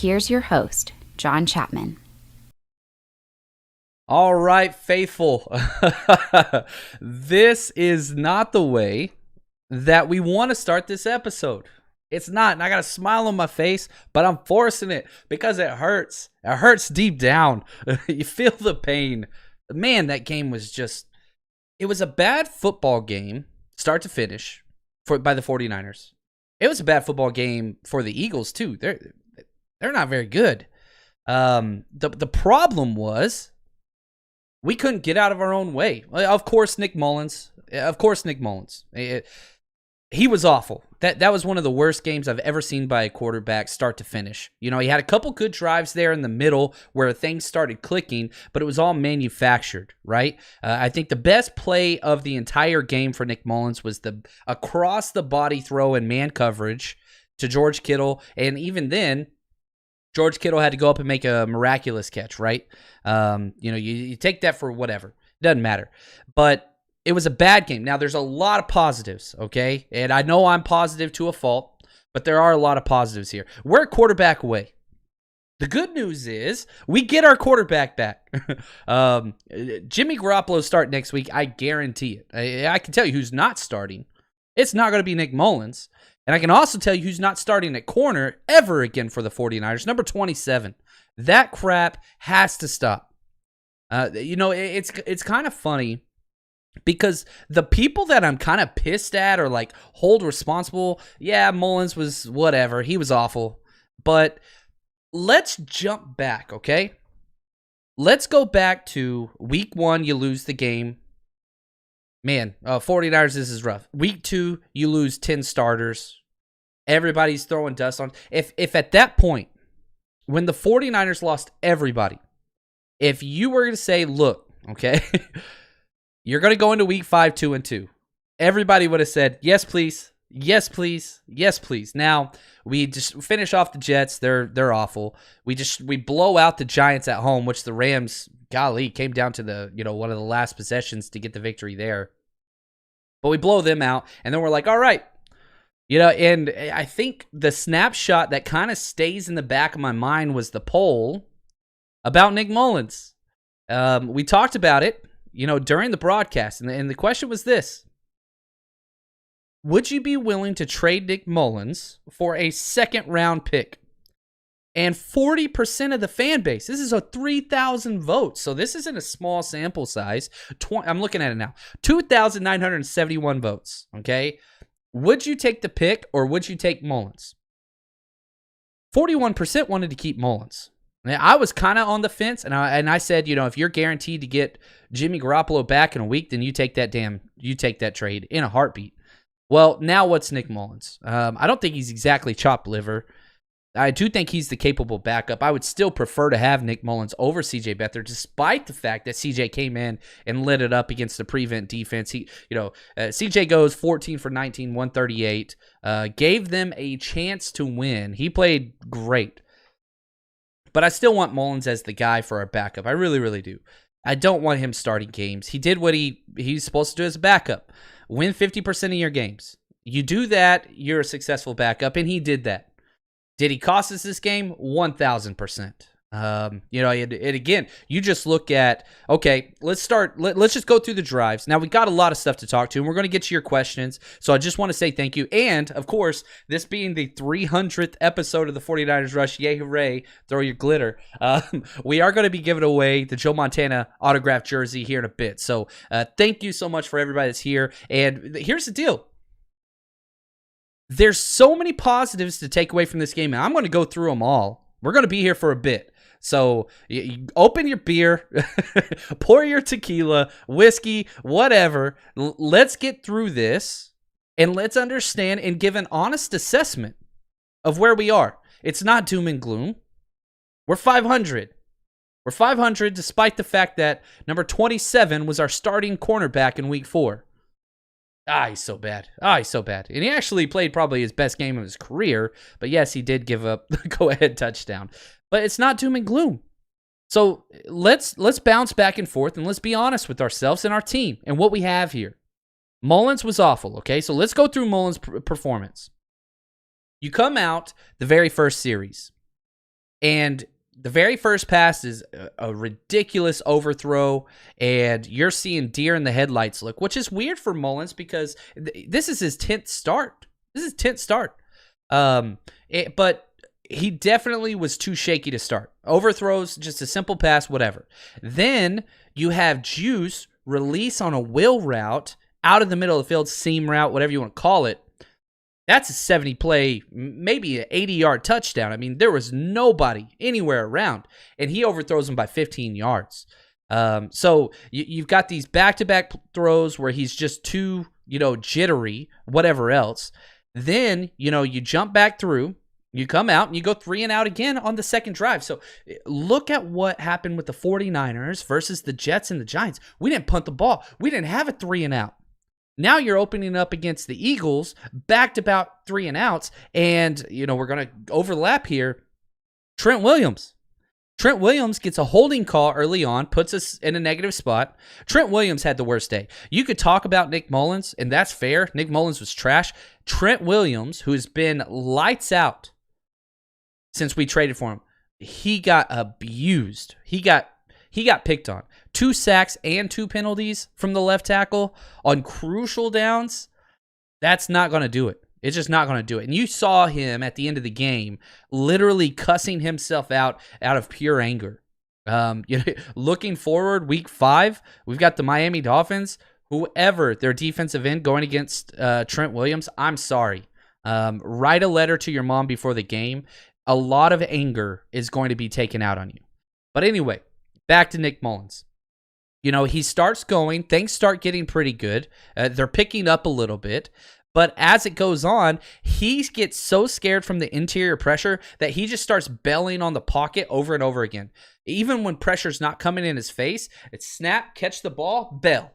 here's your host, John Chapman. All right, faithful. This is not the way that we want to start this episode. It's not, and I got a smile on my face, but I'm forcing it because it hurts. It hurts deep down. You feel the pain. Man, that game was it was a bad football game, start to finish, by the 49ers. It was a bad football game for the Eagles, too. They're not very good. The problem was we couldn't get out of our own way. Of course, Nick Mullins. He was awful. That was one of the worst games I've ever seen by a quarterback start to finish. You know, he had a couple good drives there in the middle where things started clicking, but it was all manufactured, right? I think the best play of the entire game for Nick Mullins was the across-the-body throw and man coverage to George Kittle, and even then, George Kittle had to go up and make a miraculous catch, right? You take that for whatever. Doesn't matter. But it was a bad game. Now, there's a lot of positives, okay? And I know I'm positive to a fault, but there are a lot of positives here. We're a quarterback away. The good news is we get our quarterback back. Jimmy Garoppolo start next week. I guarantee it. I can tell you who's not starting. It's not going to be Nick Mullins. And I can also tell you who's not starting at corner ever again for the 49ers. Number 27. That crap has to stop. It's kind of funny because the people that I'm kind of pissed at or like hold responsible, yeah, Mullins was whatever. He was awful. But let's jump back, okay? Let's go back to week 1, you lose the game. Man, 49ers, this is rough. Week 2, you lose 10 starters. Everybody's throwing dust on. If at that point, when the 49ers lost everybody, if you were to say, look, okay, you're going to go into week 5, 2-2. Everybody would have said, yes, please. Yes, please. Yes, please. Now, we just finish off the Jets. They're awful. We blow out the Giants at home, which the Rams, golly, came down to one of the last possessions to get the victory there. But we blow them out, and then we're like, all right. And I think the snapshot that kind of stays in the back of my mind was the poll about Nick Mullins. We talked about it, during the broadcast, and the question was this. Would you be willing to trade Nick Mullins for a second-round pick? And 40% of the fan base, this is a 3,000 votes, so this isn't a small sample size. I'm looking at it now. 2,971 votes, okay? Would you take the pick or would you take Mullins? 41% wanted to keep Mullins. Now, I was kind of on the fence, and I said, if you're guaranteed to get Jimmy Garoppolo back in a week, then you take that trade in a heartbeat. Well, now what's Nick Mullins? I don't think he's exactly chopped liver. I do think he's the capable backup. I would still prefer to have Nick Mullins over CJ Beathard, despite the fact that CJ came in and lit it up against the prevent defense. CJ goes 14 for 19, 138, gave them a chance to win. He played great. But I still want Mullins as the guy for our backup. I really, really do. I don't want him starting games. He did what he's supposed to do as a backup. Win 50% of your games. You do that, you're a successful backup, and he did that. Did he cost us this game? 1,000%. And again, you just look at, okay, let's just go through the drives. Now, we got a lot of stuff to talk to, and we're going to get to your questions, so I just want to say thank you. And, of course, this being the 300th episode of the 49ers Rush, yay, hooray, throw your glitter, we are going to be giving away the Joe Montana autographed jersey here in a bit. So, thank you so much for everybody that's here. And here's the deal. There's so many positives to take away from this game, and I'm going to go through them all. We're going to be here for a bit. So you open your beer, pour your tequila, whiskey, whatever. Let's get through this, and let's understand and give an honest assessment of where we are. It's not doom and gloom. We're 500. We're 500 despite the fact that number 27 was our starting cornerback in week 4. He's so bad. He's so bad. And he actually played probably his best game of his career. But yes, he did give up the go-ahead touchdown. But it's not doom and gloom. So let's bounce back and forth, and let's be honest with ourselves and our team and what we have here. Mullins was awful, okay? So let's go through Mullins' performance. You come out the very first series. And the very first pass is a ridiculous overthrow, and you're seeing deer in the headlights look, which is weird for Mullins because this is his 10th start. But he definitely was too shaky to start. Overthrows, just a simple pass, whatever. Then you have Juice release on a wheel route out of the middle of the field, seam route, whatever you want to call it. That's a 70-play, maybe an 80-yard touchdown. I mean, there was nobody anywhere around, and he overthrows him by 15 yards. So you've got these back-to-back throws where he's just too, jittery, whatever else. Then, you jump back through, you come out, and you go 3 and out again on the second drive. So look at what happened with the 49ers versus the Jets and the Giants. We didn't punt the ball. We didn't have a 3 and out. Now you're opening up against the Eagles, back-to-back 3 and outs, and, we're going to overlap here. Trent Williams gets a holding call early on, puts us in a negative spot. Trent Williams had the worst day. You could talk about Nick Mullins, and that's fair. Nick Mullins was trash. Trent Williams, who's been lights out since we traded for him, he got abused. He got picked on. 2 sacks and 2 penalties from the left tackle on crucial downs. That's not going to do it. It's just not going to do it. And you saw him at the end of the game literally cussing himself out of pure anger. Looking forward, week 5, we've got the Miami Dolphins. Whoever their defensive end going against Trent Williams, I'm sorry. Write a letter to your mom before the game. A lot of anger is going to be taken out on you. But anyway, back to Nick Mullins. He starts going. Things start getting pretty good. They're picking up a little bit. But as it goes on, he gets so scared from the interior pressure that he just starts belling on the pocket over and over again. Even when pressure's not coming in his face, it's snap, catch the ball, bell.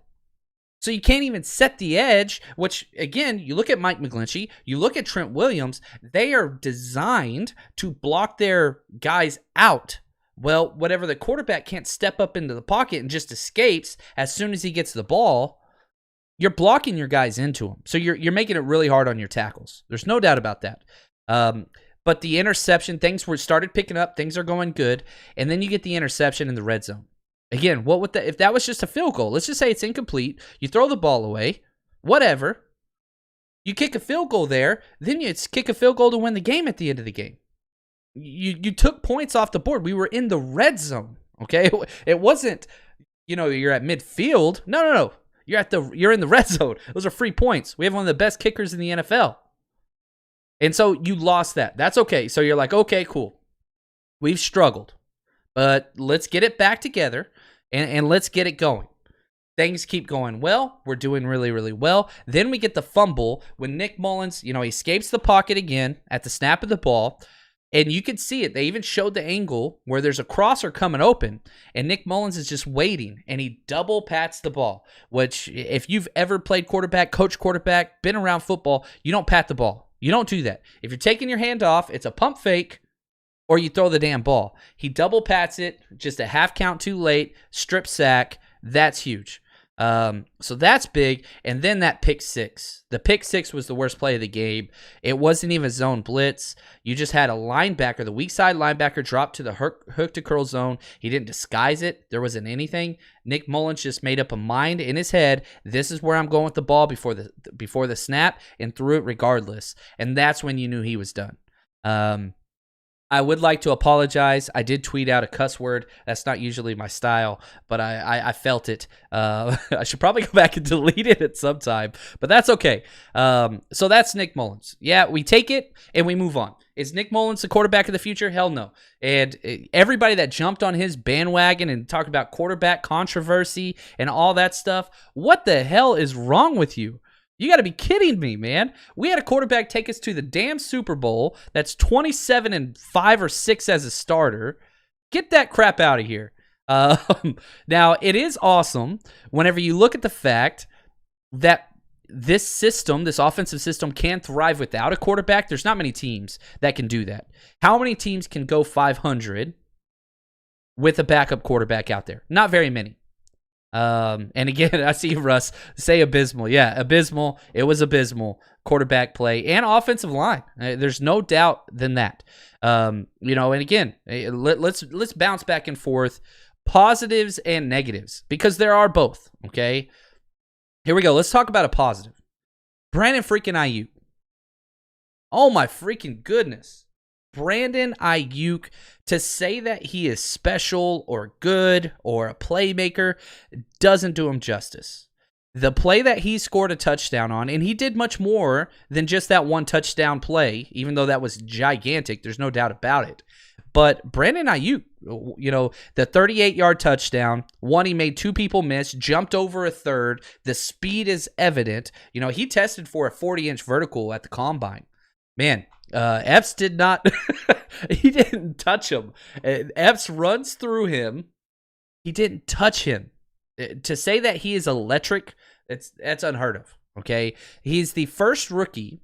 So you can't even set the edge, which, again, you look at Mike McGlinchey, you look at Trent Williams, they are designed to block their guys out. Well, whatever, the quarterback can't step up into the pocket and just escapes as soon as he gets the ball, you're blocking your guys into him. So you're making it really hard on your tackles. There's no doubt about that. But the interception, things were started picking up, things are going good, and then you get the interception in the red zone. Again, what would if that was just a field goal? Let's just say it's incomplete. You throw the ball away, whatever. You kick a field goal there, then you kick a field goal to win the game at the end of the game. You took points off the board. We were in the red zone, okay? It wasn't, you're at midfield. No. You're in the red zone. Those are free points. We have one of the best kickers in the NFL. And so you lost that. That's okay. So you're like, okay, cool. We've struggled. But let's get it back together and let's get it going. Things keep going well. We're doing really, really well. Then we get the fumble when Nick Mullins, he escapes the pocket again at the snap of the ball. And you can see it. They even showed the angle where there's a crosser coming open, and Nick Mullins is just waiting, and he double pats the ball, which if you've ever played quarterback, coached quarterback, been around football, you don't pat the ball. You don't do that. If you're taking your hand off, it's a pump fake, or you throw the damn ball. He double pats it, just a half count too late, strip sack. That's huge. So that's big. And then that pick six. The pick six was the worst play of the game. It wasn't even zone blitz. You just had a linebacker, the weak side linebacker, drop to the hook to curl zone. He didn't disguise it. There wasn't anything. Nick Mullins just made up a mind in his head. This is where I'm going with the ball before the snap, and threw it regardless. And that's when you knew he was done. I would like to apologize. I did tweet out a cuss word. That's not usually my style, but I felt it. I should probably go back and delete it at some time, but that's okay. So that's Nick Mullins. Yeah, we take it and we move on. Is Nick Mullins the quarterback of the future? Hell no. And everybody that jumped on his bandwagon and talked about quarterback controversy and all that stuff, what the hell is wrong with you? You got to be kidding me, man. We had a quarterback take us to the damn Super Bowl that's 27-5 or 6 as a starter. Get that crap out of here. Now, it is awesome whenever you look at the fact that this system, this offensive system, can thrive without a quarterback. There's not many teams that can do that. How many teams can go 500 with a backup quarterback out there? Not very many. And again, I see Russ say abysmal. Yeah, abysmal. It was abysmal. Quarterback play and offensive line. There's no doubt than that. And again, let's bounce back and forth, positives and negatives, because there are both. Okay, here we go. Let's talk about a positive. Brandon freaking Ayuk. Oh my freaking goodness. Brandon Ayuk, to say that he is special or good or a playmaker doesn't do him justice. The play that he scored a touchdown on, and he did much more than just that one touchdown play, even though that was gigantic, there's no doubt about it. But Brandon Ayuk, the 38-yard touchdown, one he made two people miss, jumped over a third. The speed is evident. He tested for a 40-inch vertical at the combine. Man, Epps did not, he didn't touch him. Epps runs through him. He didn't touch him. To say that he is electric, that's unheard of, okay? He's the first rookie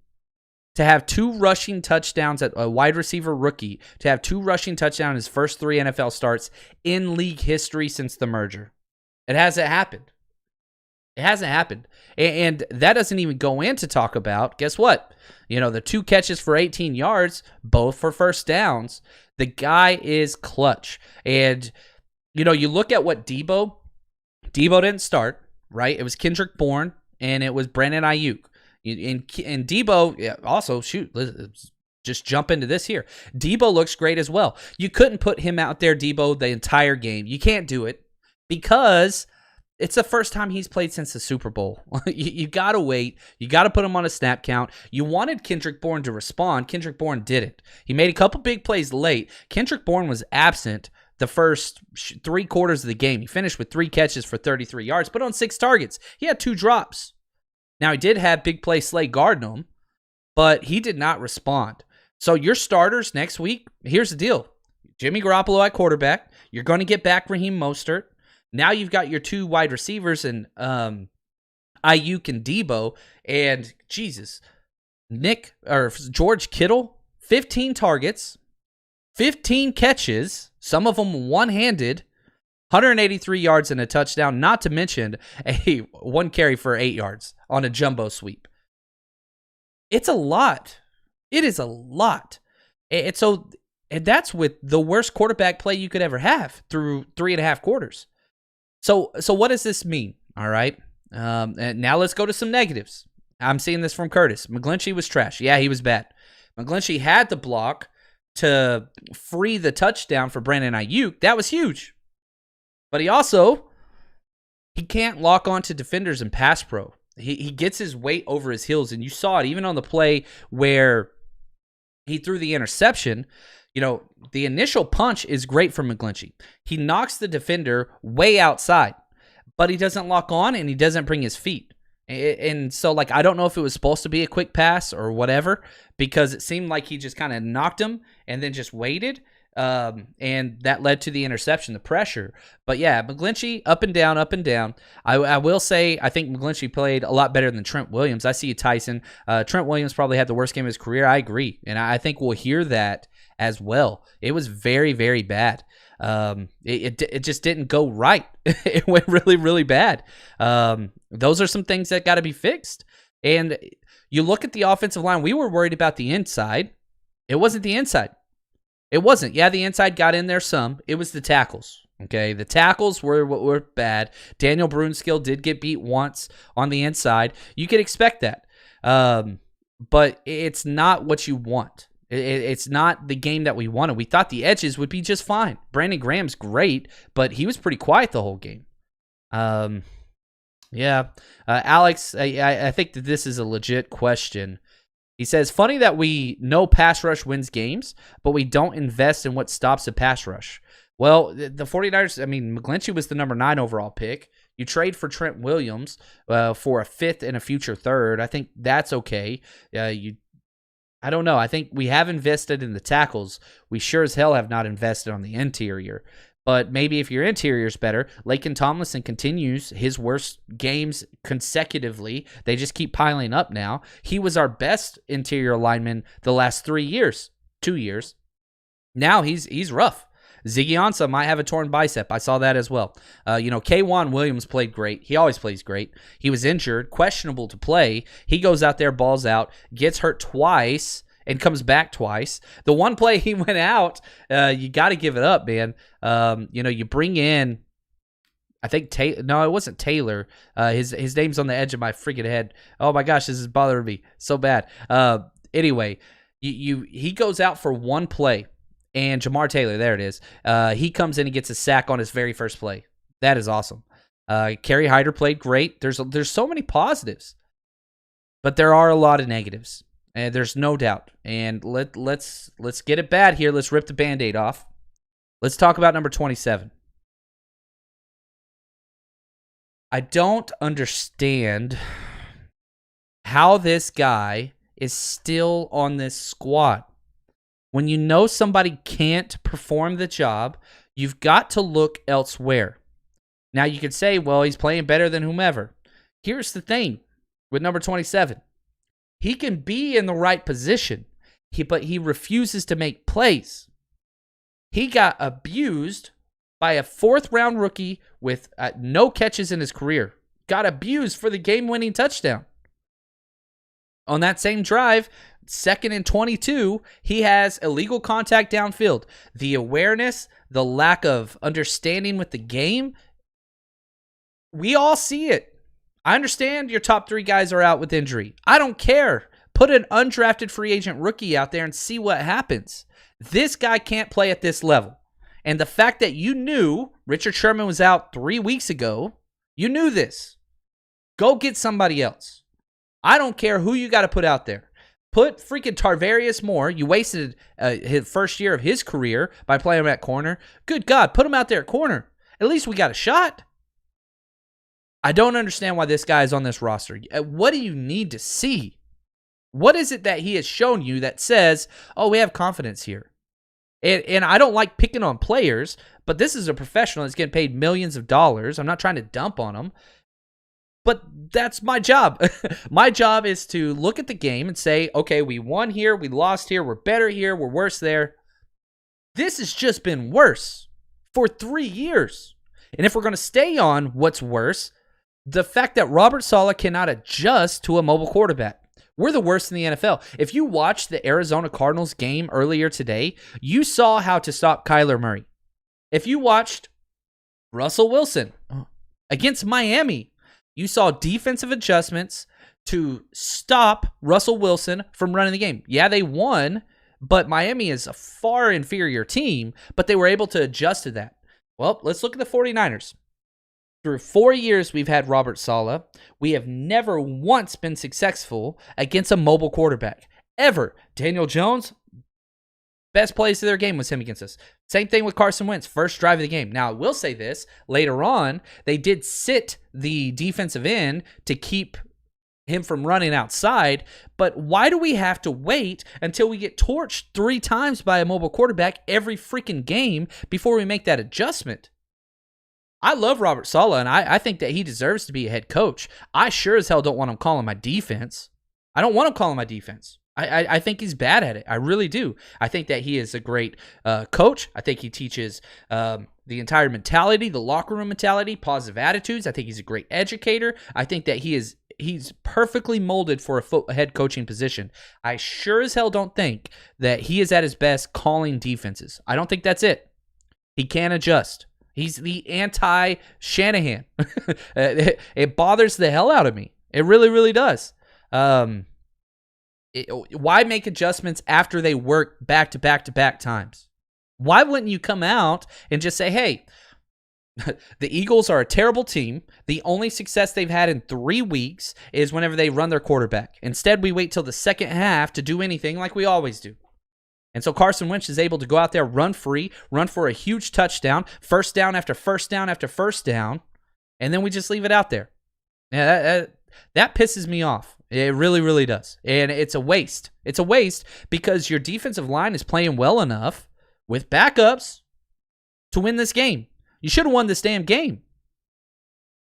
to have two rushing touchdowns, at a wide receiver rookie, to have two rushing touchdowns in his first three NFL starts in league history since the merger. It hasn't happened. It hasn't happened. And that doesn't even go in to talk about, guess what? The two catches for 18 yards, both for first downs. The guy is clutch. And, you look at what Debo didn't start, right? It was Kendrick Bourne, and it was Brandon Ayuk. And Debo, also, let's just jump into this here. Debo looks great as well. You couldn't put him out there, Debo, the entire game. You can't do it because it's the first time he's played since the Super Bowl. You got to wait. You got to put him on a snap count. You wanted Kendrick Bourne to respond. Kendrick Bourne didn't. He made a couple big plays late. Kendrick Bourne was absent the first 3 quarters of the game. He finished with 3 catches for 33 yards, but on 6 targets. He had 2 drops. Now, he did have big play Slay guarding him, but he did not respond. So your starters next week, here's the deal. Jimmy Garoppolo at quarterback. You're going to get back Raheem Mostert. Now you've got your 2 wide receivers in Ayuk and Debo. And, Jesus, George Kittle, 15 targets, 15 catches, some of them one-handed, 183 yards and a touchdown, not to mention a 1 carry for 8 yards on a jumbo sweep. It's a lot. It is a lot. And that's with the worst quarterback play you could ever have through 3.5 quarters. So what does this mean? All right. And now let's go to some negatives. I'm seeing this from Curtis. McGlinchey was trash. Yeah, he was bad. McGlinchey had the block to free the touchdown for Brandon Ayuk. That was huge. But he can't lock onto defenders in pass pro. He gets his weight over his heels, and you saw it even on the play where he threw the interception. The initial punch is great for McGlinchey. He knocks the defender way outside, but he doesn't lock on and he doesn't bring his feet. And so, I don't know if it was supposed to be a quick pass or whatever, because it seemed like he just kind of knocked him and then just waited. And that led to the interception, the pressure. But yeah, McGlinchey, up and down, up and down. I will say, I think McGlinchey played a lot better than Trent Williams. I see you, Tyson. Trent Williams probably had the worst game of his career. I agree. And I think we'll hear that as well. It was very, very bad. It just didn't go right. It went really, really bad. Those are some things that got to be fixed. And you look at the offensive line, we were worried about the inside. It wasn't the inside. It wasn't. Yeah, the inside got in there some. It was the tackles. Okay, the tackles were bad. Daniel Brunskill did get beat once on the inside. You could expect that. But it's not what you want. It's not the game that we wanted. We thought the edges would be just fine. Brandon Graham's great, but he was pretty quiet the whole game. Alex, I think that this is a legit question. He says, funny that we know pass rush wins games, but we don't invest in what stops a pass rush. Well, the 49ers, McGlinchey was the number 9 overall pick. You trade for Trent Williams for a 5th and a future 3rd. I think that's okay. I don't know. I think we have invested in the tackles. We sure as hell have not invested on the interior. But maybe if your interior is better, Laken Tomlinson continues his worst games consecutively. They just keep piling up now. He was our best interior lineman the last 2 years. Now he's rough. Ziggy Ansah might have a torn bicep. I saw that as well. Quan Williams played great. He always plays great. He was injured, questionable to play. He goes out there, balls out, gets hurt twice, and comes back twice. The one play he went out, you got to give it up, man. You bring in, I think no, it wasn't Taylor. His name's on the edge of my freaking head. Oh my gosh, this is bothering me so bad. Anyway, he goes out for one play, and Jamar Taylor, there it is. He comes in and gets a sack on his very first play. That is awesome. Kerry Hyder played great. There's so many positives, but there are a lot of negatives, and there's no doubt. And let's get it bad here. Let's rip the Band-Aid off. Let's talk about number 27. I don't understand how this guy is still on this squad. When you know somebody can't perform the job, you've got to look elsewhere. Now you could say, well, he's playing better than whomever. Here's the thing with number 27. He can be in the right position, but he refuses to make plays. He got abused by a fourth-round rookie with no catches in his career. Got abused for the game-winning touchdown. On that same drive, 2nd and 22, he has illegal contact downfield. The awareness, the lack of understanding with the game, we all see it. I understand your top 3 guys are out with injury. I don't care. Put an undrafted free agent rookie out there and see what happens. This guy can't play at this level. And the fact that you knew Richard Sherman was out 3 weeks ago, you knew this. Go get somebody else. I don't care who you got to put out there. Put freaking Tarvarius Moore. You wasted his first year of his career by playing him at corner. Good God, put him out there at corner. At least we got a shot. I don't understand why this guy is on this roster. What do you need to see? What is it that he has shown you that says, oh, we have confidence here? And I don't like picking on players, but this is a professional that's getting paid millions of dollars. I'm not trying to dump on him, but that's my job. My job is to look at the game and say, okay, we won here, we lost here, we're better here, we're worse there. This has just been worse for 3 years. And if we're going to stay on what's worse, the fact that Robert Saleh cannot adjust to a mobile quarterback. We're the worst in the NFL. If you watched the Arizona Cardinals game earlier today, you saw how to stop Kyler Murray. If you watched Russell Wilson against Miami, you saw defensive adjustments to stop Russell Wilson from running the game. Yeah, they won, but Miami is a far inferior team, but they were able to adjust to that. Well, let's look at the 49ers. Through 4 years we've had Robert Saleh, we have never once been successful against a mobile quarterback. Ever. Daniel Jones, best plays of their game was him against us. Same thing with Carson Wentz, first drive of the game. Now, I will say this, later on, they did sit the defensive end to keep him from running outside, but why do we have to wait until we get torched 3 times by a mobile quarterback every freaking game before we make that adjustment? I love Robert Saleh, and I think that he deserves to be a head coach. I sure as hell don't want him calling my defense. I don't want him calling my defense. I think he's bad at it. I really do. I think that he is a great coach. I think he teaches the entire mentality, the locker room mentality, positive attitudes. I think he's a great educator. I think that he's perfectly molded for a head coaching position. I sure as hell don't think that he is at his best calling defenses. I don't think that's it. He can't adjust. He's the anti-Shanahan. It bothers the hell out of me. It really, really does. Why make adjustments after they work back-to-back-to-back times? Why wouldn't you come out and just say, hey, the Eagles are a terrible team. The only success they've had in 3 weeks is whenever they run their quarterback. Instead, we wait till the second half to do anything like we always do. And so Carson Wentz is able to go out there, run free, run for a huge touchdown, first down after first down after first down, and then we just leave it out there. Yeah, that pisses me off. It really, really does. And it's a waste. It's a waste because your defensive line is playing well enough with backups to win this game. You should have won this damn game.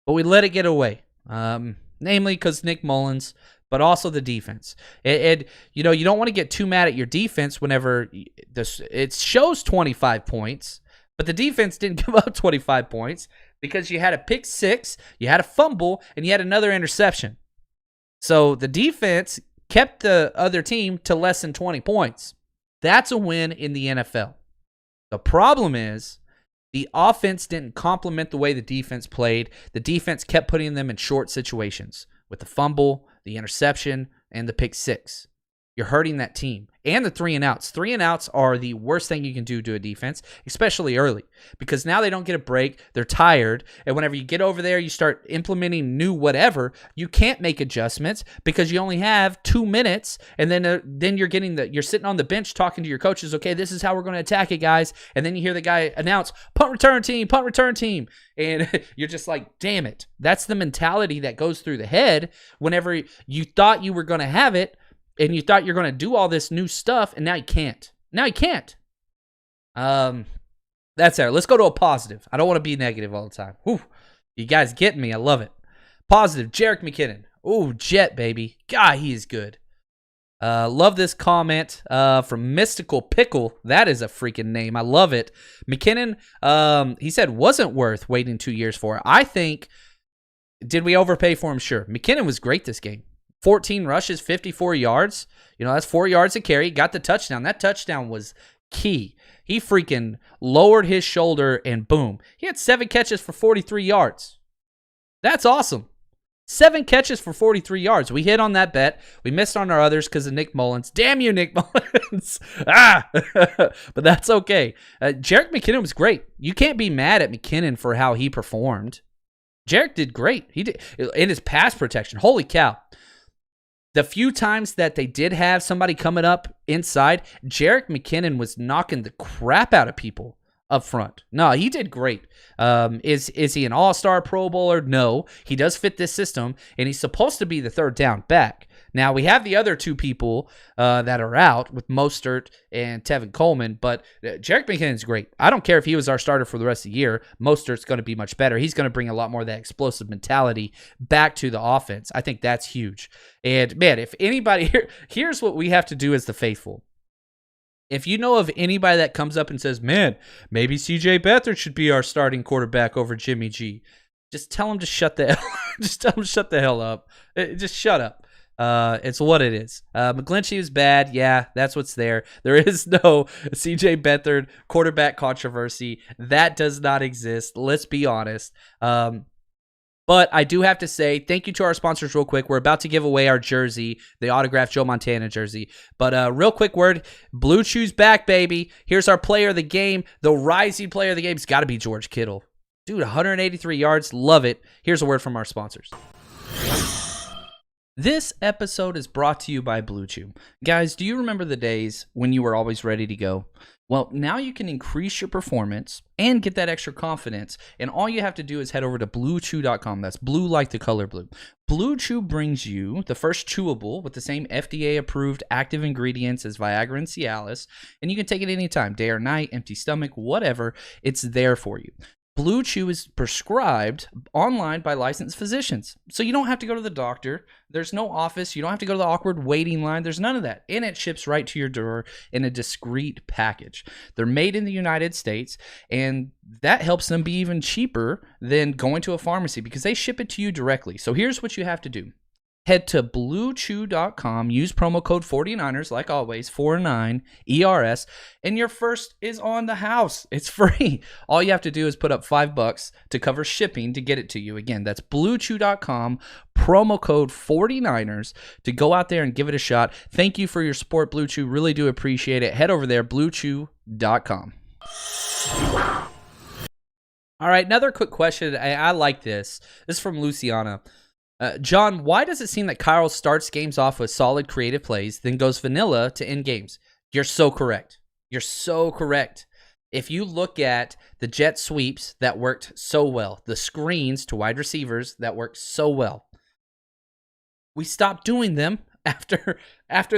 But we let it get away. Namely because Nick Mullins, but also the defense. You don't want to get too mad at your defense whenever it shows 25 points, But the defense didn't give up 25 points because you had a pick six, you had a fumble, and you had another interception. So the defense kept the other team to less than 20 points. That's a win in the NFL. The problem is the offense didn't complement the way the defense played. The defense kept putting them in short situations with the fumble, the interception, and the pick six. You're hurting that team. And the 3-and-outs. 3-and-outs are the worst thing you can do to a defense, especially early, because now they don't get a break. They're tired. And whenever you get over there, you start implementing new whatever, you can't make adjustments because you only have 2 minutes. And then you're sitting on the bench talking to your coaches. Okay, this is how we're going to attack it, guys. And then you hear the guy announce, punt return team, punt return team. And you're just like, damn it. That's the mentality that goes through the head whenever you thought you were going to have it. And you thought you're going to do all this new stuff, and now you can't. That's there. Let's go to a positive. I don't want to be negative all the time. Whew. You guys getting me. I love it. Positive, Jerick McKinnon. Ooh, Jet, baby. God, he is good. Love this comment from Mystical Pickle. That is a freaking name. I love it. McKinnon, he said, wasn't worth waiting 2 years for. I think, did we overpay for him? Sure. McKinnon was great this game. 14 rushes, 54 yards. That's 4 yards a carry. Got the touchdown. That touchdown was key. He freaking lowered his shoulder and boom. He had 7 catches for 43 yards. That's awesome. 7 catches for 43 yards. We hit on that bet. We missed on our others because of Nick Mullins. Damn you, Nick Mullins. But that's okay. Jerick McKinnon was great. You can't be mad at McKinnon for how he performed. Jerick did great. He did in his pass protection. Holy cow. The few times that they did have somebody coming up inside, Jerick McKinnon was knocking the crap out of people up front. No, he did great. Is he an all-star Pro Bowler? No. He does fit this system, and he's supposed to be the third down back. Now, we have the other two people that are out with Mostert and Tevin Coleman, but Jerick McKinnon's great. I don't care if he was our starter for the rest of the year. Mostert's going to be much better. He's going to bring a lot more of that explosive mentality back to the offense. I think that's huge. And, man, if anybody here's what we have to do as the faithful. If you know of anybody that comes up and says, man, maybe C.J. Beathard should be our starting quarterback over Jimmy G, just tell him to shut the hell up. Just shut up. It's what it is. McGlinchey was bad. Yeah, that's what's there. There is no C.J. Beathard quarterback controversy. That does not exist. Let's be honest. But I do have to say thank you to our sponsors real quick. We're about to give away our jersey, the autographed Joe Montana jersey. But real quick word, Blue Chew's back, baby. Here's our player of the game. The rising player of the game has got to be George Kittle. Dude, 183 yards. Love it. Here's a word from our sponsors. This episode is brought to you by Blue Chew. Guys, do you remember the days when you were always ready to go? Well, now you can increase your performance and get that extra confidence, and all you have to do is head over to BlueChew.com. That's blue like the color blue. Blue Chew brings you the first chewable with the same FDA-approved active ingredients as Viagra and Cialis, and you can take it anytime, day or night, empty stomach, whatever. It's there for you. Blue Chew is prescribed online by licensed physicians. So you don't have to go to the doctor. There's no office. You don't have to go to the awkward waiting line. There's none of that. And it ships right to your door in a discreet package. They're made in the United States, and that helps them be even cheaper than going to a pharmacy because they ship it to you directly. So here's what you have to do. Head to BlueChew.com, use promo code 49ers, like always, 49ERS, and your first is on the house. It's free. All you have to do is put up $5 to cover shipping to get it to you. Again, that's BlueChew.com, promo code 49ers to go out there and give it a shot. Thank you for your support, Blue Chew. Really do appreciate it. Head over there, BlueChew.com. All right, another quick question. I like this. This is from Luciana. John, why does it seem that Kyle starts games off with solid creative plays, then goes vanilla to end games? You're so correct. You're so correct. If you look at the jet sweeps that worked so well, the screens to wide receivers that worked so well, we stopped doing them after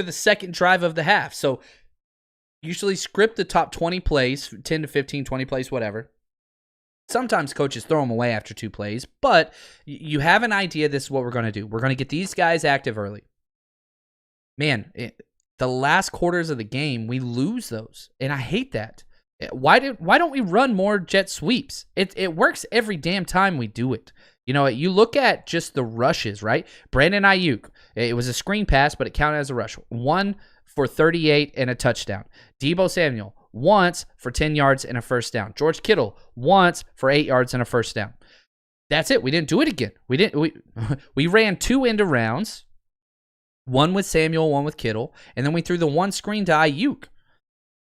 the second drive of the half. So usually script the top 20 plays, 10 to 15, 20 plays, whatever. Sometimes coaches throw them away after 2 plays, but you have an idea this is what we're going to do. We're going to get these guys active early. Man, the last quarters of the game, we lose those, and I hate that. Why don't we run more jet sweeps? It works every damn time we do it. You know, you look at just the rushes, right? Brandon Ayuk, it was a screen pass, but it counted as a rush. 1 for 38 and a touchdown. Deebo Samuel, once for 10 yards and a first down. George Kittle, once for 8 yards and a first down. That's it. We didn't do it again. We ran 2 end rounds, one with Samuel, one with Kittle, and then we threw the one screen to Ayuk.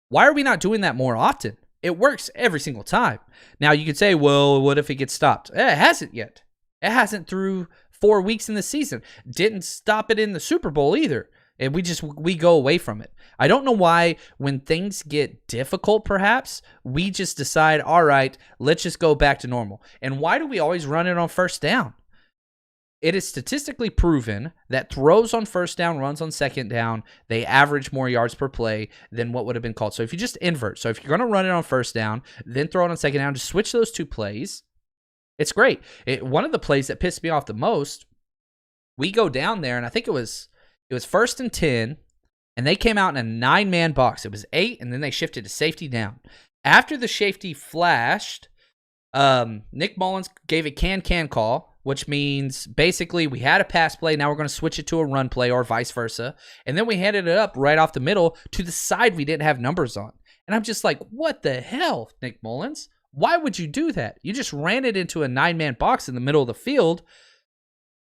Why are we not doing that more often? It works every single time. Now, you could say, well, what if it gets stopped? It hasn't yet. It hasn't through 4 weeks in the season. Didn't stop it in the Super Bowl either. And we go away from it. I don't know why when things get difficult, perhaps, we just decide, all right, let's just go back to normal. And why do we always run it on first down? It is statistically proven that throws on first down, runs on second down, they average more yards per play than what would have been called. So if you just invert, so if you're going to run it on first down, then throw it on second down, just switch those 2 plays, it's great. One of the plays that pissed me off the most, we go down there, and I think it was 1st and 10, and they came out in a 9-man box. It was 8, and then they shifted to safety down. After the safety flashed, Nick Mullins gave a can call, which means basically we had a pass play. Now we're going to switch it to a run play or vice versa. And then we handed it up right off the middle to the side we didn't have numbers on. And I'm just like, what the hell, Nick Mullins? Why would you do that? You just ran it into a 9-man box in the middle of the field.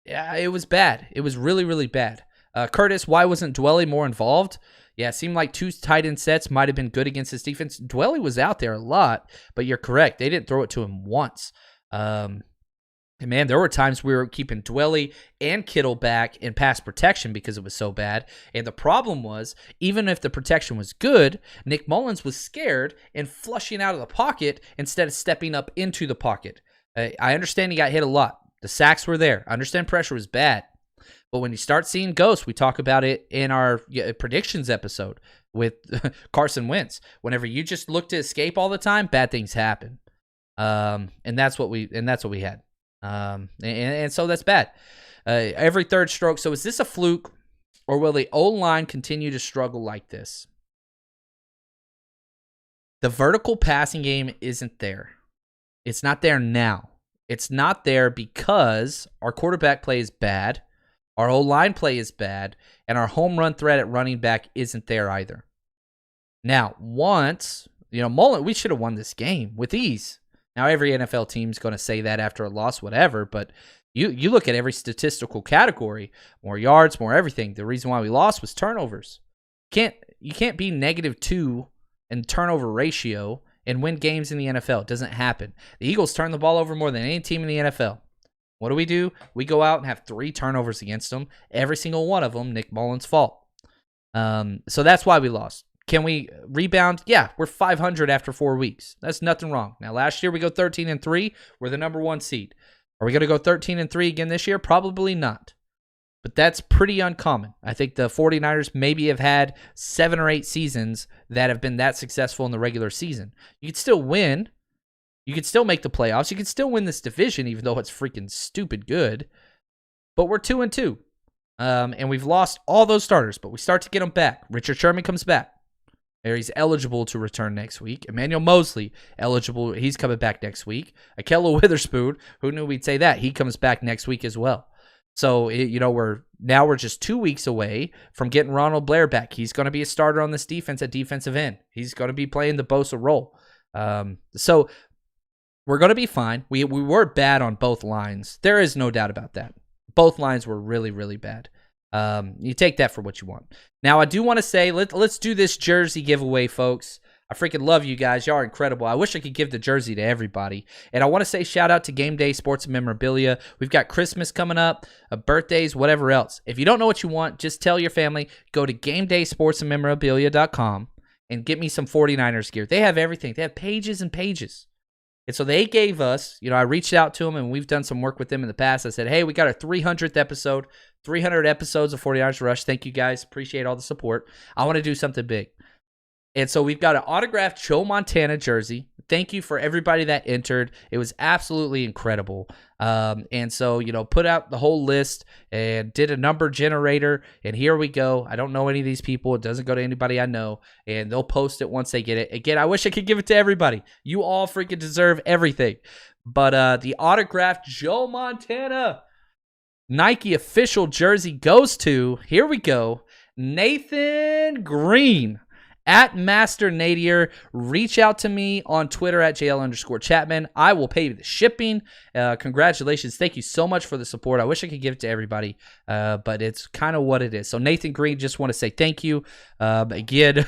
Yeah, it was bad. It was really, really bad. Curtis, why wasn't Dwelly more involved? Yeah, it seemed like 2 tight end sets might have been good against this defense. Dwelly was out there a lot, but you're correct. They didn't throw it to him once. And man, there were times we were keeping Dwelly and Kittle back in pass protection because it was so bad. And the problem was, even if the protection was good, Nick Mullins was scared and flushing out of the pocket instead of stepping up into the pocket. I understand he got hit a lot. The sacks were there. I understand pressure was bad. But when you start seeing ghosts, we talk about it in our predictions episode with Carson Wentz. Whenever you just look to escape all the time, bad things happen. And that's what we had. And so that's bad. Every third stroke. So is this a fluke, or will the O-line continue to struggle like this? The vertical passing game isn't there. It's not there now. It's not there because our quarterback play is bad, our O-line play is bad, and our home run threat at running back isn't there either. Now, once, Mullen, we should have won this game with ease. Now, every NFL team's going to say that after a loss, whatever, but you look at every statistical category, more yards, more everything. The reason why we lost was turnovers. You can't be -2 in turnover ratio and win games in the NFL. It doesn't happen. The Eagles turn the ball over more than any team in the NFL. What do? We go out and have 3 turnovers against them. Every single one of them, Nick Mullins' fault. So that's why we lost. Can we rebound? Yeah, we're 500 after 4 weeks. That's nothing wrong. Now, last year we go 13-3. We're the number 1 seed. Are we going to go 13-3 again this year? Probably not. But that's pretty uncommon. I think the 49ers maybe have had 7 or 8 seasons that have been that successful in the regular season. You could still win. You could still make the playoffs. You could still win this division, even though it's freaking stupid good. But we're 2-2. And we've lost all those starters, but we start to get them back. Richard Sherman comes back. He's eligible to return next week. Emmanuel Mosley, eligible. He's coming back next week. Ahkello Witherspoon, who knew we'd say that? He comes back next week as well. So, we're just 2 weeks away from getting Ronald Blair back. He's going to be a starter on this defense at defensive end. He's going to be playing the Bosa role. So we're going to be fine. We were bad on both lines. There is no doubt about that. Both lines were really, really bad. You take that for what you want. Now, I do want to say, let's do this jersey giveaway, folks. I freaking love you guys. Y'all are incredible. I wish I could give the jersey to everybody. And I want to say shout out to Game Day Sports and Memorabilia. We've got Christmas coming up, birthdays, whatever else. If you don't know what you want, just tell your family. Go to GameDaySportsAndMemorabilia.com and get me some 49ers gear. They have everything. They have pages and pages. And so they gave us, I reached out to them, and we've done some work with them in the past. I said, hey, we got our 300th episode, 300 episodes of 49ers Rush. Thank you guys. Appreciate all the support. I want to do something big. And so we've got an autographed Joe Montana jersey. Thank you for everybody that entered. It was absolutely incredible. And so, put out the whole list and did a number generator. And here we go. I don't know any of these people. It doesn't go to anybody I know. And they'll post it once they get it. Again, I wish I could give it to everybody. You all freaking deserve everything. But the autographed Joe Montana Nike official jersey goes to, here we go, Nathan Green. At Master Nadier, reach out to me on Twitter at JL_Chapman. I will pay you the shipping. Congratulations. Thank you so much for the support. I wish I could give it to everybody, but it's kind of what it is. So Nathan Green, just want to say thank you. Again,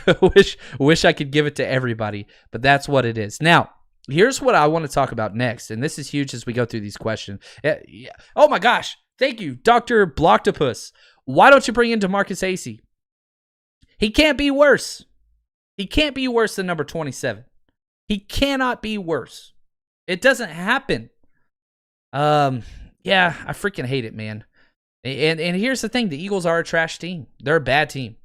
wish I could give it to everybody, but that's what it is. Now, here's what I want to talk about next, and this is huge as we go through these questions. Oh my gosh. Thank you, Dr. Blocktopus. Why don't you bring in DeMarcus Acey? He can't be worse. He can't be worse than number 27. He cannot be worse. It doesn't happen. Yeah, I freaking hate it, man. And here's the thing. The Eagles are a trash team. They're a bad team.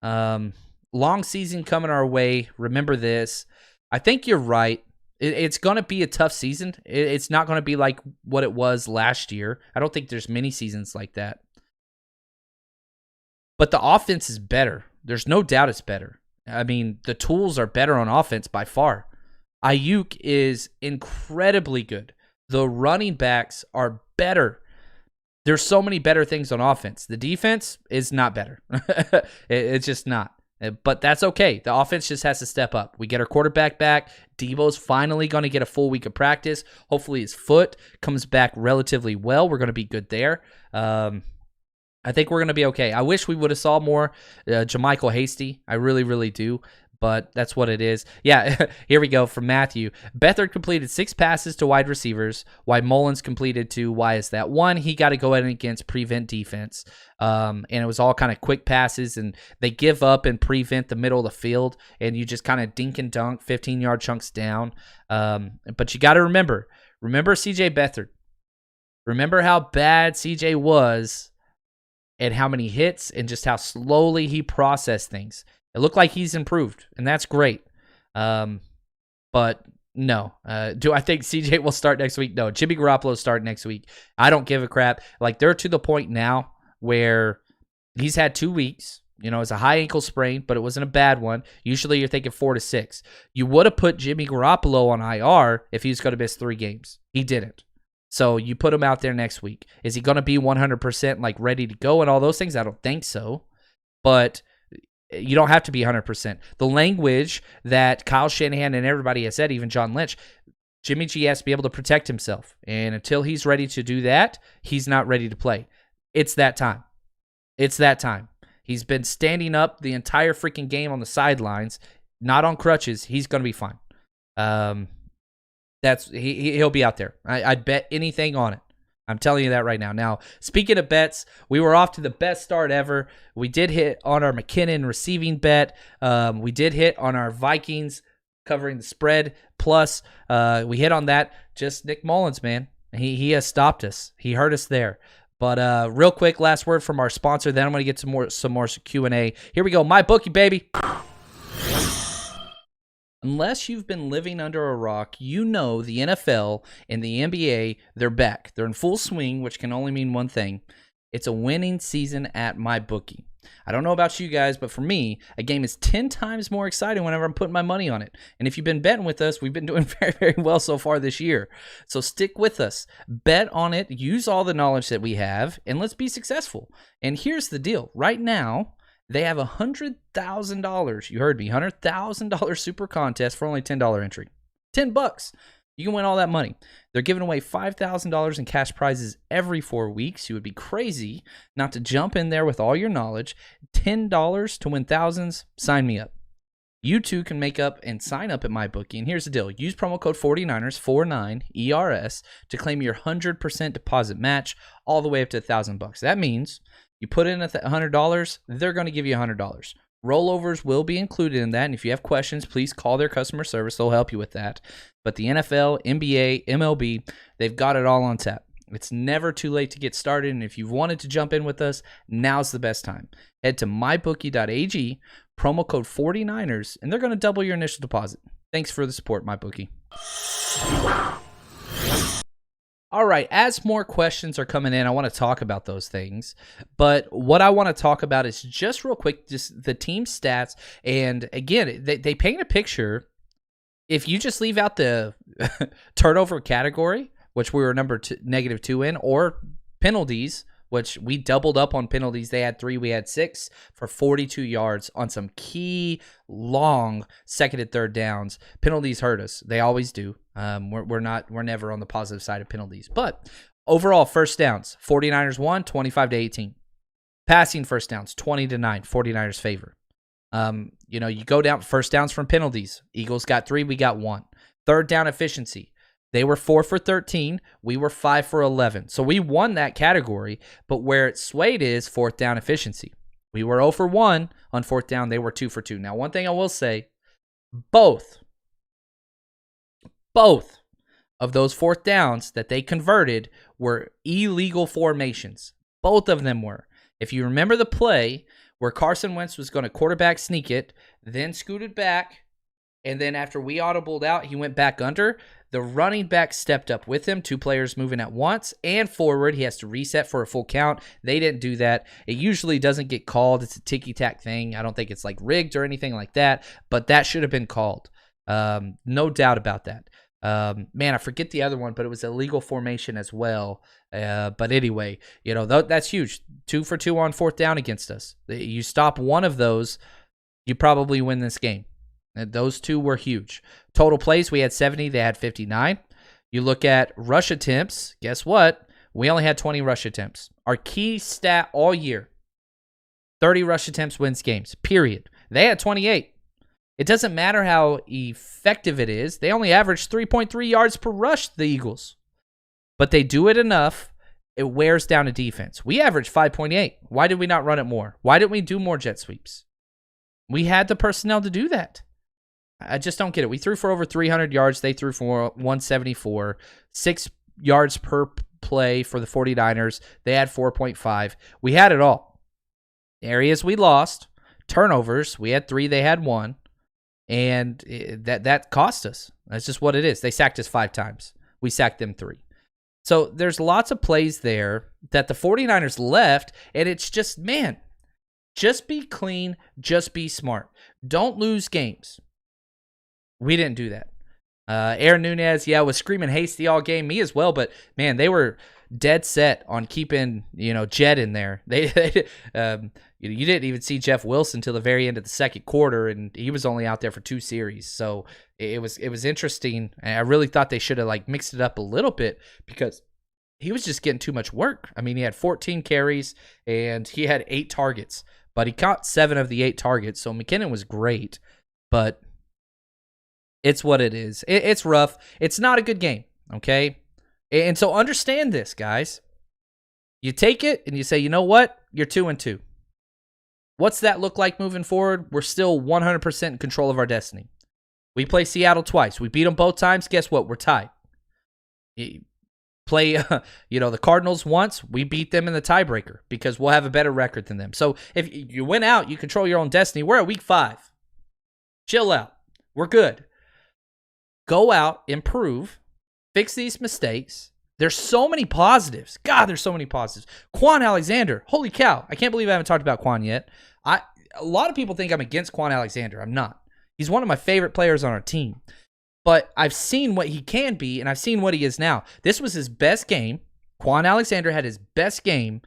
Long season coming our way. Remember this. I think you're right. It's going to be a tough season. It's not going to be like what it was last year. I don't think there's many seasons like that. But the offense is better. There's no doubt it's better. I mean, the tools are better on offense by far. Ayuk is incredibly good. The running backs are better. There's so many better things on offense. The defense is not better. It's just not. But that's okay. The offense just has to step up. We get our quarterback back. Debo's finally going to get a full week of practice. Hopefully his foot comes back relatively well. We're going to be good there. I think we're going to be okay. I wish we would have saw more Jermichael Hasty. I really, really do. But that's what it is. Yeah, here we go from Matthew. Beathard completed 6 passes to wide receivers, while Mullins completed 2. Why is that? 1, he got to go in against prevent defense. And it was all kind of quick passes, and they give up and prevent the middle of the field, and you just kind of dink and dunk 15-yard chunks down. But you got to remember C.J. Beathard. Remember how bad C.J. was and how many hits and just how slowly he processed things. It looked like he's improved, and that's great. But no. Do I think CJ will start next week? No. Jimmy Garoppolo start next week. I don't give a crap. Like, they're to the point now where he's had 2 weeks. It's a high ankle sprain, but it wasn't a bad one. Usually you're thinking 4 to 6. You would have put Jimmy Garoppolo on IR if he was going to miss 3 games. He didn't. So you put him out there next week. Is he going to be 100% like ready to go and all those things? I don't think so. But you don't have to be 100%. The language that Kyle Shanahan and everybody has said, even John Lynch, Jimmy G has to be able to protect himself. And until he's ready to do that, he's not ready to play. It's that time. It's that time. He's been standing up the entire freaking game on the sidelines, not on crutches. He's going to be fine. He'll be out there. I'd bet anything on it. I'm telling you that right now. Now, speaking of bets, we were off to the best start ever. We did hit on our McKinnon receiving bet. We did hit on our Vikings covering the spread. Plus, we hit on that. Just Nick Mullins, man. He has stopped us. He hurt us there. But real quick, last word from our sponsor. Then I'm going to get some more Q&A. Here we go. My bookie, baby. Unless you've been living under a rock, you know the NFL and the NBA, they're back. They're in full swing, which can only mean one thing. It's a winning season at MyBookie. I don't know about you guys, but for me, a game is 10 times more exciting whenever I'm putting my money on it. And if you've been betting with us, we've been doing very, very well so far this year. So stick with us. Bet on it. Use all the knowledge that we have, and let's be successful. And here's the deal. Right now, they have $100,000. You heard me. $100,000 super contest for only $10 entry. $10. You can win all that money. They're giving away $5,000 in cash prizes every 4 weeks. You would be crazy not to jump in there with all your knowledge. $10 to win thousands. Sign me up. You too can make up and sign up at MyBookie. And here's the deal. Use promo code 49ers, 49ERS, to claim your 100% deposit match all the way up to $1,000. That means you put in $100, they're going to give you $100. Rollovers will be included in that, and if you have questions, please call their customer service. They'll help you with that. But the NFL, NBA, MLB, they've got it all on tap. It's never too late to get started, and if you've wanted to jump in with us, now's the best time. Head to mybookie.ag, promo code 49ers, and they're going to double your initial deposit. Thanks for the support, MyBookie. All right, as more questions are coming in, I want to talk about those things. But what I want to talk about is just real quick, just the team stats. And again, they paint a picture. If you just leave out the turnover category, which we were -2 in, or penalties, which we doubled up on penalties. They had 3, we had 6 for 42 yards on some key, long second and third downs. Penalties hurt us. They always do. We're never on the positive side of penalties. But overall, first downs, 49ers won 25-18. Passing first downs, 20-9, 49ers favor. You go down first downs from penalties. Eagles got 3, we got 1. Third down efficiency. They were 4 for 13. We were 5 for 11. So we won that category, but where it swayed is fourth down efficiency. We were 0 for 1 on fourth down. They were 2 for 2. Now, one thing I will say, both of those fourth downs that they converted were illegal formations. Both of them were. If you remember the play where Carson Wentz was going to quarterback sneak it, then scooted back, and then after we audibled out, he went back under. The running back stepped up with him, 2 players moving at once, and forward. He has to reset for a full count. They didn't do that. It usually doesn't get called. It's a ticky-tack thing. I don't think it's like rigged or anything like that, but that should have been called. No doubt about that. I forget the other one, but it was a legal formation as well. But anyway, that's huge. 2 for 2 on fourth down against us. You stop one of those, you probably win this game. And those 2 were huge. Total plays, we had 70. They had 59. You look at rush attempts. Guess what? We only had 20 rush attempts. Our key stat all year, 30 rush attempts wins games, period. They had 28. It doesn't matter how effective it is. They only averaged 3.3 yards per rush, the Eagles. But they do it enough, it wears down a defense. We averaged 5.8. Why did we not run it more? Why didn't we do more jet sweeps? We had the personnel to do that. I just don't get it. We threw for over 300 yards. They threw for 174. 6 yards per play for the 49ers. They had 4.5. We had it all. Areas we lost. Turnovers. We had 3. They had 1. And that cost us. That's just what it is. They sacked us 5 times. We sacked them 3. So there's lots of plays there that the 49ers left. And it's just, just be clean. Just be smart. Don't lose games. We didn't do that. Aaron Nunez, was screaming hasty all game. Me as well, but man, they were dead set on keeping Jed in there. They you didn't even see Jeff Wilson till the very end of the second quarter, and he was only out there for 2 series. So it was interesting. And I really thought they should have mixed it up a little bit because he was just getting too much work. I mean, he had 14 carries and he had 8 targets, but he caught 7 of the 8 targets. So McKinnon was great, but it's what it is. It's rough. It's not a good game, okay? And so understand this, guys. You take it and you say, you know what? You're 2-2. What's that look like moving forward? We're still 100% in control of our destiny. We play Seattle twice. We beat them both times. Guess what? We're tied. You play, the Cardinals once. We beat them in the tiebreaker because we'll have a better record than them. So if you win out, you control your own destiny. We're at week 5. Chill out. We're good. Go out, improve, fix these mistakes. There's so many positives. God, there's so many positives. Quan Alexander, holy cow. I can't believe I haven't talked about Quan yet. A lot of people think I'm against Quan Alexander. I'm not. He's one of my favorite players on our team. But I've seen what he can be, and I've seen what he is now. This was his best game. Quan Alexander had his best game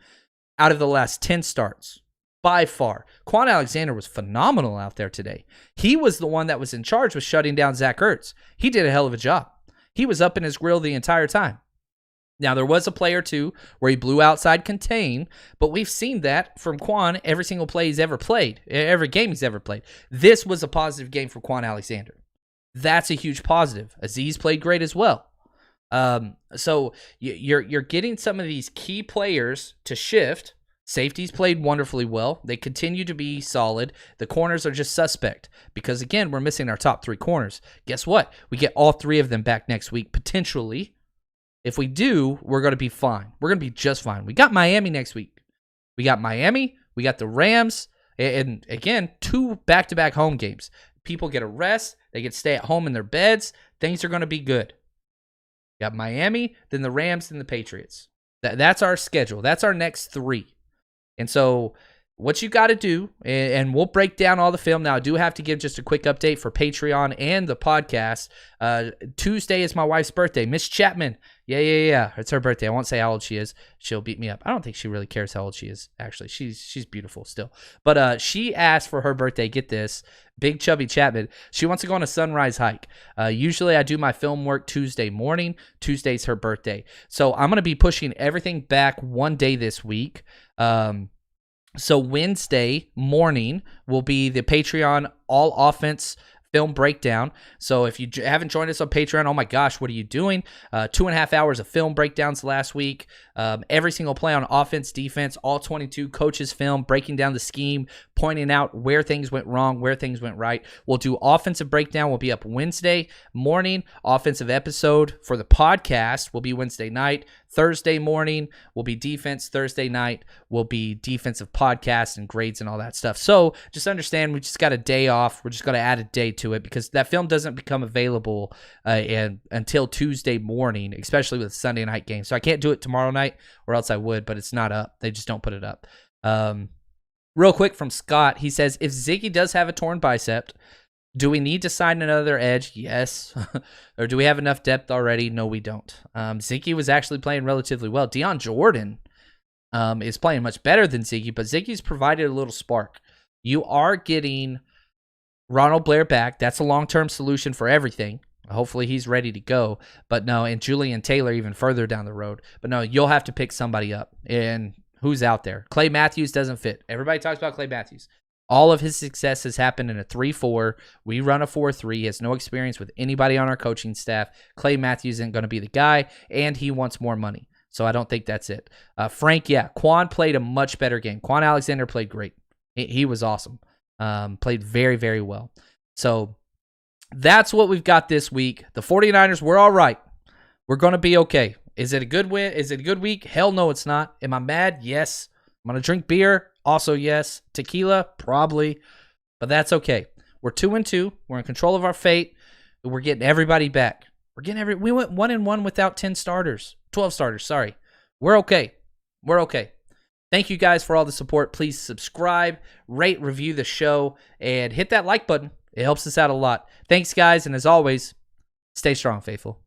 out of the last 10 starts. By far. Quan Alexander was phenomenal out there today. He was the one that was in charge with shutting down Zach Ertz. He did a hell of a job. He was up in his grill the entire time. Now, there was a play or two where he blew outside contain, but we've seen that from Quan every single play he's ever played, every game he's ever played. This was a positive game for Quan Alexander. That's a huge positive. Azeez played great as well. So you're getting some of these key players to shift. Safeties played wonderfully well. They continue to be solid. The corners are just suspect because, again, we're missing our top 3 corners. Guess what? We get all 3 of them back next week, potentially. If we do, we're going to be fine. We're going to be just fine. We got Miami next week. We got Miami. We got the Rams. And again, 2 back-to-back home games. People get a rest. They get to stay at home in their beds. Things are going to be good. We got Miami, then the Rams, then the Patriots. That's our schedule. That's our next 3. And so what you got to do, and we'll break down all the film. Now, I do have to give just a quick update for Patreon and the podcast. Tuesday is my wife's birthday. Miss Chapman. Yeah. It's her birthday. I won't say how old she is. She'll beat me up. I don't think she really cares how old she is, actually. She's beautiful still. But she asked for her birthday, get this, big chubby Chapman. She wants to go on a sunrise hike. Usually I do my film work Tuesday morning. Tuesday's her birthday. So I'm going to be pushing everything back one day this week. So Wednesday morning will be the Patreon all offense film breakdown. So if you haven't joined us on Patreon, oh my gosh, what are you doing? 2.5 hours of film breakdowns last week. Every single play on offense, defense, all 22 coaches film, breaking down the scheme, pointing out where things went wrong, where things went right. We'll do offensive breakdown. We'll be up Wednesday morning. Offensive episode for the podcast will be Wednesday night. Thursday morning will be defense. Thursday night will be defensive podcast and grades and all that stuff. So just understand, we just got a day off. We're just going to add a day to it because that film doesn't become available until Tuesday morning, especially with Sunday night games. So I can't do it tomorrow night, or else I would, but it's not up. They just don't put it up. Real quick from Scott, he says, if Ziggy does have a torn bicep, do we need to sign another edge? Yes. Or do we have enough depth already? No, we don't. Ziggy was actually playing relatively well. Deion Jordan is playing much better than Ziggy, but Ziggy's provided a little spark. You are getting Ronald Blair back. That's a long-term solution for everything. Hopefully he's ready to go. But no, and Julian Taylor even further down the road. But no, you'll have to pick somebody up. And who's out there? Clay Matthews doesn't fit. Everybody talks about Clay Matthews. All of his success has happened in a 3-4. We run a 4-3. He has no experience with anybody on our coaching staff. Clay Matthews isn't going to be the guy, and he wants more money. So I don't think that's it. Frank, yeah, Quan played a much better game. Quan Alexander played great. He was awesome. Played very, very well. So that's what we've got this week. The 49ers, we're all right. We're going to be okay. Is it a good win? Is it a good week? Hell no, it's not. Am I mad? Yes. I'm going to drink beer. Also, yes. Tequila? Probably. But that's okay. We're 2-2. We're in control of our fate. We're getting everybody back. We went 1-1 without 12 starters. Sorry. We're okay. We're okay. Thank you guys for all the support. Please subscribe, rate, review the show, and hit that like button. It helps us out a lot. Thanks, guys. And as always, stay strong, faithful.